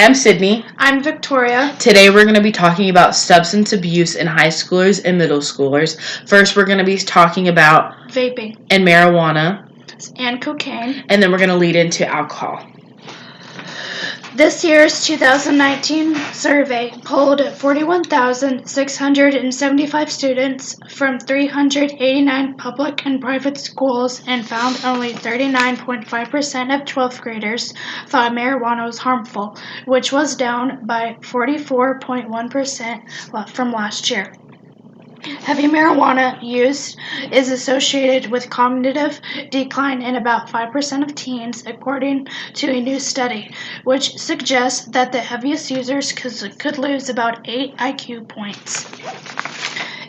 I'm Sydney. I'm Victoria. Today we're going to be talking about substance abuse in high schoolers and middle schoolers. First, we're going to be talking about vaping and marijuana and cocaine. And then we're going to lead into alcohol. This year's 2019 survey polled 41,675 students from 389 public and private schools and found only 39.5% of 12th graders thought marijuana was harmful, which was down by 44.1% from last year. Heavy marijuana use is associated with cognitive decline in about 5% of teens, according to a new study, which suggests that the heaviest users could lose about 8 IQ points.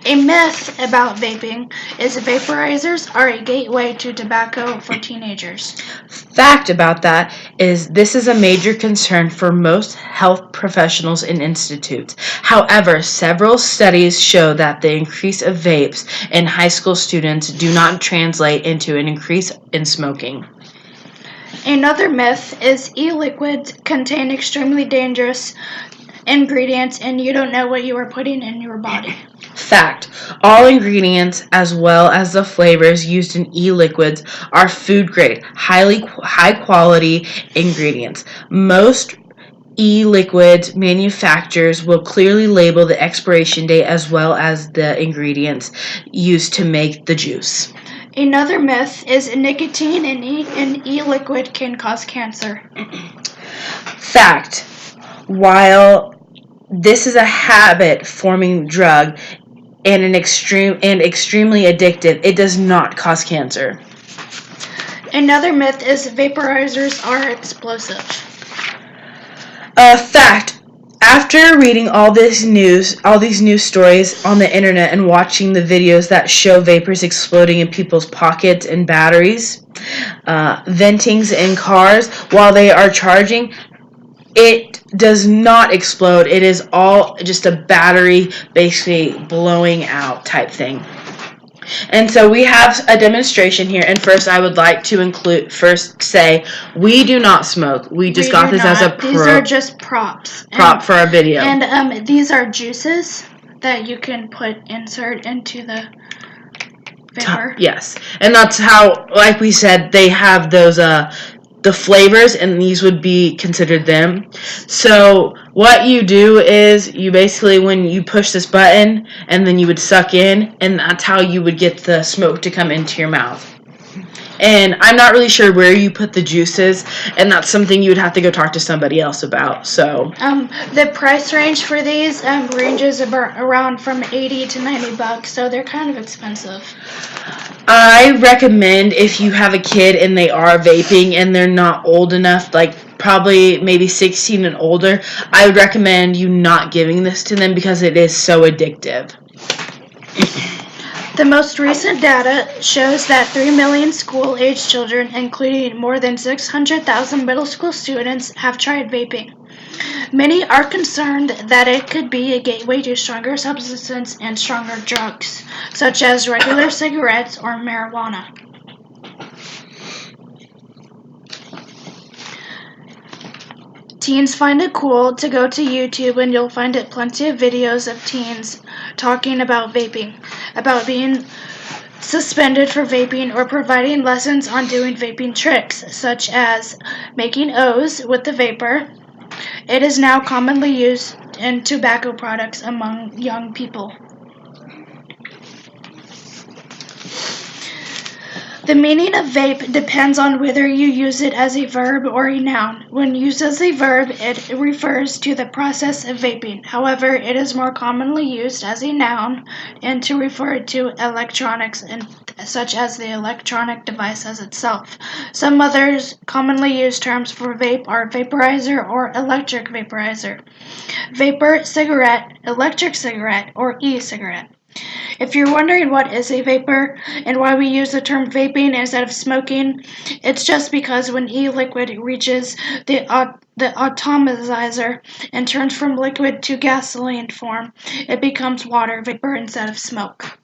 A myth about vaping is vaporizers are a gateway to tobacco for teenagers. Fact about that is this is a major concern for most health professionals and institutes. However, several studies show that the increase of vapes in high school students do not translate into an increase in smoking. Another myth is e-liquids contain extremely dangerous ingredients and you don't know what you are putting in your body. Fact. All ingredients as well as the flavors used in e-liquids are food grade, high quality ingredients. Most e-liquids manufacturers will clearly label the expiration date as well as the ingredients used to make the juice. Another myth is nicotine in e-liquid can cause cancer. Fact. While this is a habit-forming drug and extremely addictive, it does not cause cancer. Another myth is vaporizers are explosive. Fact. After reading all these news stories on the internet and watching the videos that show vapors exploding in people's pockets and batteries, ventings in cars while they are charging, it does not explode. It is all just a battery basically blowing out type thing. And so we have a demonstration here, and first I would like to first say we do not smoke. We just got this as a These are just props. For our video. And these are juices that you can insert into the vapor. Yes. And that's how, like we said, they have those the flavors, and these would be considered them. So what you do is you basically, when you push this button, and then you would suck in, and that's how you would get the smoke to come into your mouth. And I'm not really sure where you put the juices, and that's something you would have to go talk to somebody else about. So the price range for these ranges around from $80 to $90, so they're kind of expensive. I recommend if you have a kid and they are vaping and they're not old enough, like probably maybe 16 and older, I would recommend you not giving this to them because it is so addictive. The most recent data shows that 3 million school-age children, including more than 600,000 middle school students, have tried vaping. Many are concerned that it could be a gateway to stronger substances and stronger drugs, such as regular cigarettes or marijuana. Teens find it cool to go to YouTube, and you'll find plenty of videos of teens talking about vaping, about being suspended for vaping or providing lessons on doing vaping tricks, such as making O's with the vapor. It is now commonly used in tobacco products among young people. The meaning of vape depends on whether you use it as a verb or a noun. When used as a verb, it refers to the process of vaping. However, it is more commonly used as a noun and to refer to electronics, such as the electronic device as itself. Some others commonly used terms for vape are vaporizer or electric vaporizer, vapor cigarette, electric cigarette, or e-cigarette. If you're wondering what is a vapor and why we use the term vaping instead of smoking, it's just because when e-liquid reaches the atomizer and turns from liquid to gasoline form, it becomes water vapor instead of smoke.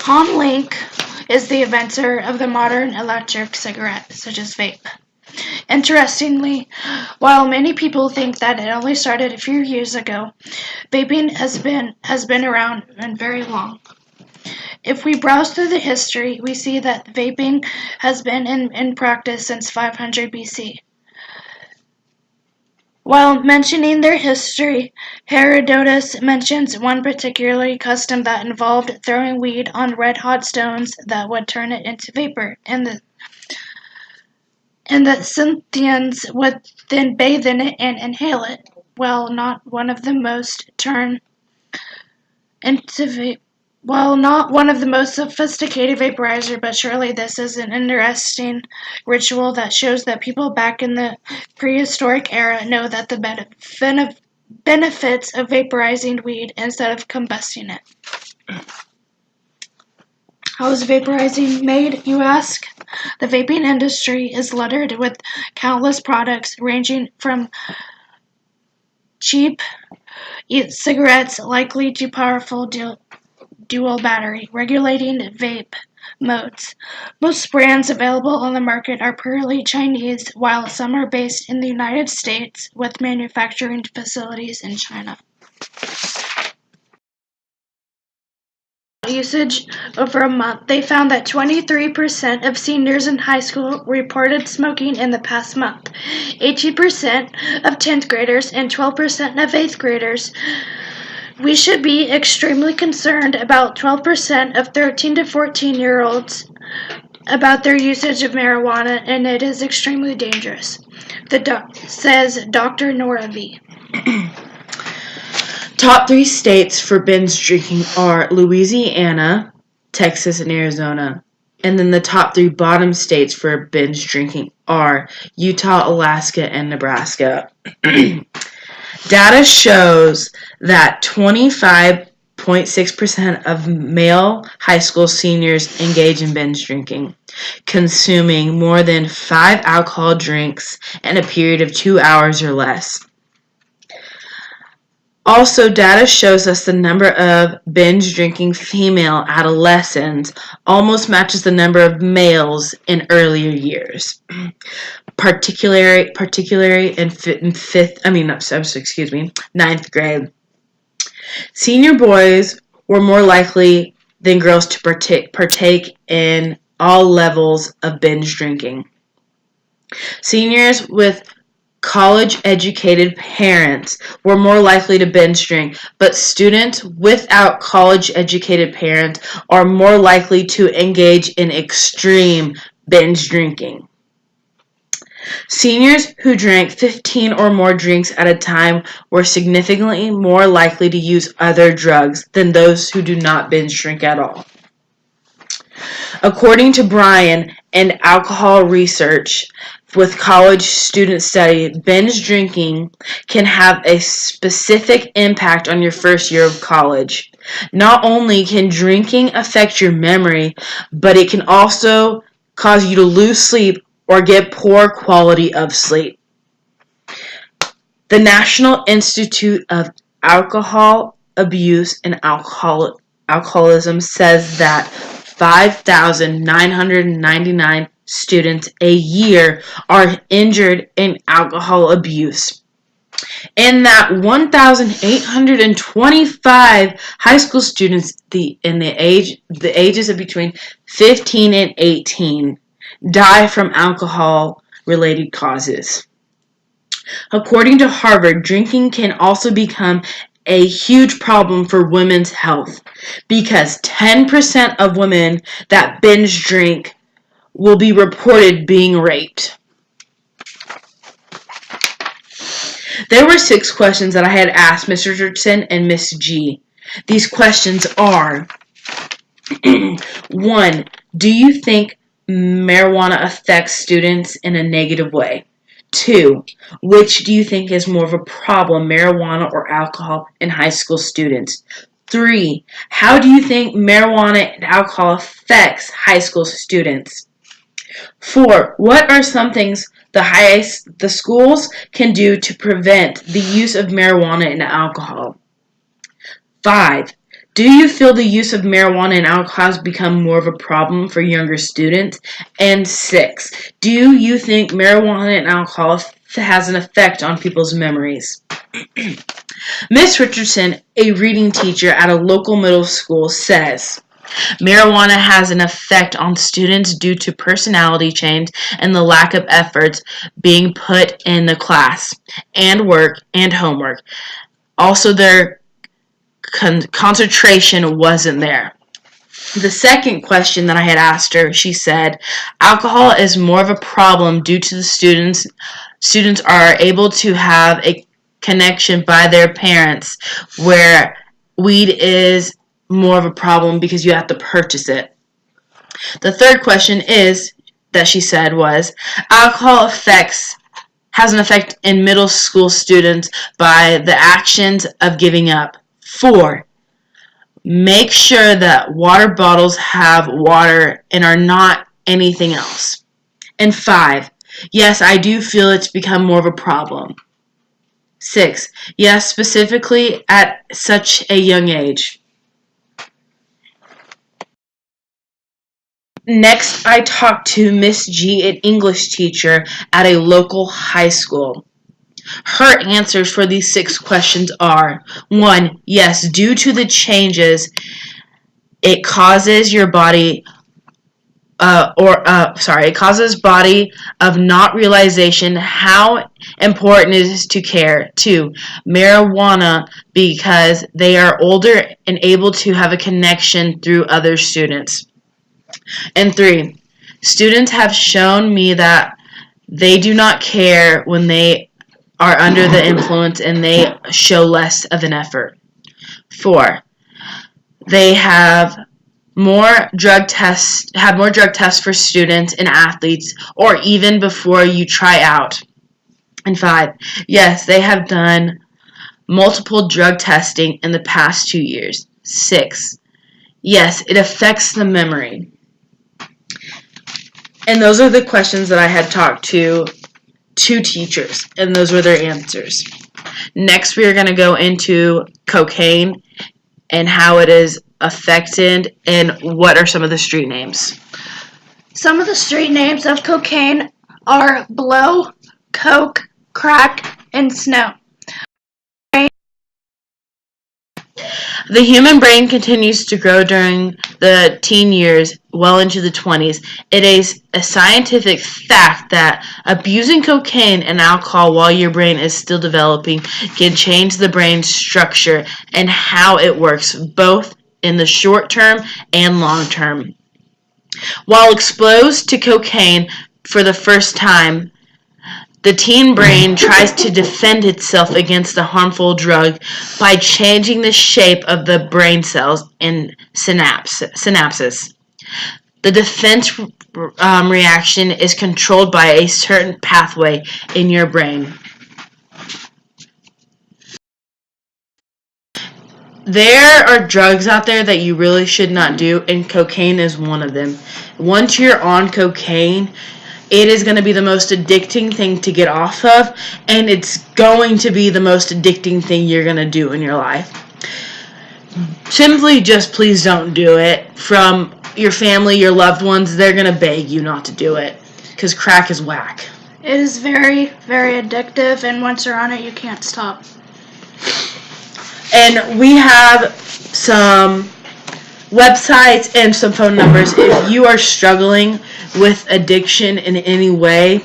Han Link is the inventor of the modern electric cigarette, such as vape. Interestingly, while many people think that it only started a few years ago, vaping has been around and very long. If we browse through the history, we see that vaping has been in practice since 500 BC. While mentioning their history, Herodotus mentions one particular custom that involved throwing weed on red-hot stones that would turn it into vapor, and the Scythians would then bathe in it and inhale it. While not one of the most sophisticated vaporizer, but surely this is an interesting ritual that shows that people back in the prehistoric era know that the benefits of vaporizing weed instead of combusting it. How is vaporizing made, you ask? The vaping industry is littered with countless products ranging from cheap cigarettes likely to powerful dual battery regulating vape modes. Most brands available on the market are purely Chinese, while some are based in the United States with manufacturing facilities in China. Usage over a month, they found that 23% of seniors in high school reported smoking in the past month, 18% of 10th graders, and 12% of 8th graders. We should be extremely concerned about 12% of 13 to 14-year-olds about their usage of marijuana, and it is extremely dangerous, says Dr. Nora V. Top 3 states for binge drinking are Louisiana, Texas, and Arizona. And then the top 3 bottom states for binge drinking are Utah, Alaska, and Nebraska. Data shows that 25.6% of male high school seniors engage in binge drinking, consuming more than 5 alcohol drinks in a period of 2 hours or less. Also, data shows us the number of binge drinking female adolescents almost matches the number of males in earlier years, particularly in ninth grade. Senior boys were more likely than girls to partake in all levels of binge drinking. Seniors with college-educated parents were more likely to binge drink, but students without college-educated parents are more likely to engage in extreme binge drinking. Seniors who drank 15 or more drinks at a time were significantly more likely to use other drugs than those who do not binge drink at all. According to Bryan and alcohol research with college student study, binge drinking can have a specific impact on your first year of college. Not only can drinking affect your memory, but it can also cause you to lose sleep or get poor quality of sleep. The National Institute of Alcohol Abuse and Alcoholism says that 5,999 students a year are injured in alcohol abuse, and that 1,825 high school students the ages of between 15 and 18 die from alcohol-related causes. According to Harvard, drinking can also become a huge problem for women's health because 10% of women that binge drink will be reported being raped. There were 6 questions that I had asked Ms. Richardson and Ms. G. These questions are: 1. Do you think marijuana affects students in a negative way? 2. Which do you think is more of a problem, marijuana or alcohol, in high school students? 3. How do you think marijuana and alcohol affects high school students? 4. What are some things the schools can do to prevent the use of marijuana and alcohol? 5. Do you feel the use of marijuana and alcohol has become more of a problem for younger students? And 6, do you think marijuana and alcohol has an effect on people's memories? Miss Richardson, a reading teacher at a local middle school, says, marijuana has an effect on students due to personality change and the lack of efforts being put in the class and work and homework. Also, their concentration wasn't there. The second question that I had asked her, she said, alcohol is more of a problem due to the students are able to have a connection by their parents, where weed is more of a problem because you have to purchase it. The third question is, that she said, was, alcohol has an effect in middle school students by the actions of giving up. 4, make sure that water bottles have water and are not anything else. And 5, yes, I do feel it's become more of a problem. 6, yes, specifically at such a young age. Next, I talked to Miss G, an English teacher at a local high school. Her answers for these 6 questions are: 1, yes, due to the changes, it causes your body it causes body of not realization how important it is to care. 2, marijuana, because they are older and able to have a connection through other students. And 3, students have shown me that they do not care when they are under the influence and they show less of an effort. 4, they have more drug tests for students and athletes, or even before you try out. And 5, yes, they have done multiple drug testing in the past 2 years. 6, yes, it affects the memory. And those are the questions that I had talked to 2 teachers, and those were their answers. Next, we are going to go into cocaine and how it is affected, and what are some of the street names. Some of the street names of cocaine are blow, coke, crack, and snow. The human brain continues to grow during the teen years, well into the 20s. It is a scientific fact that abusing cocaine and alcohol while your brain is still developing can change the brain's structure and how it works, both in the short term and long term. While exposed to cocaine for the first time, the teen brain tries to defend itself against the harmful drug by changing the shape of the brain cells and synapses. The defense reaction is controlled by a certain pathway in your brain. There are drugs out there that you really should not do, and cocaine is one of them. Once you're on cocaine, it is going to be the most addicting thing to get off of, and it's going to be the most addicting thing you're going to do in your life. Simply just please don't do it. From your family, your loved ones, they're going to beg you not to do it, because crack is whack. It is very, very addictive, and once you're on it, you can't stop. And we have some websites and some phone numbers. If you are struggling with addiction in any way,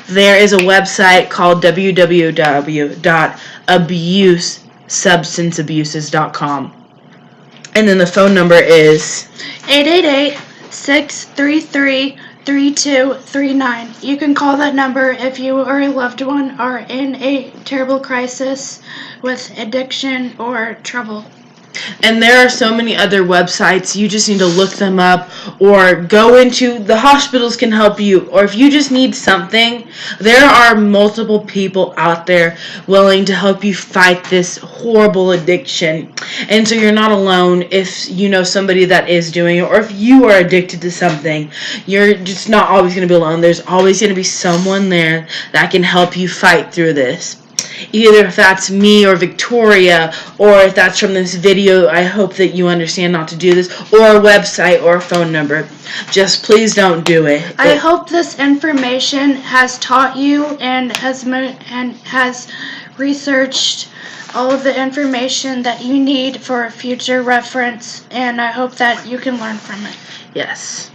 there is a website called www.abusesubstanceabuses.com. And then the phone number is 888-633-3239. You can call that number if you or a loved one are in a terrible crisis with addiction or trouble. And there are so many other websites. You just need to look them up, or go into the hospitals can help you, or if you just need something, there are multiple people out there willing to help you fight this horrible addiction. And so you're not alone if you know somebody that is doing it, or if you are addicted to something. You're just not always going to be alone. There's always going to be someone there that can help you fight through this. Either if that's me or Victoria, or if that's from this video, I hope that you understand not to do this, or a website or a phone number. Just please don't do it. I hope this information has taught you and has researched all of the information that you need for future reference, and I hope that you can learn from it. Yes.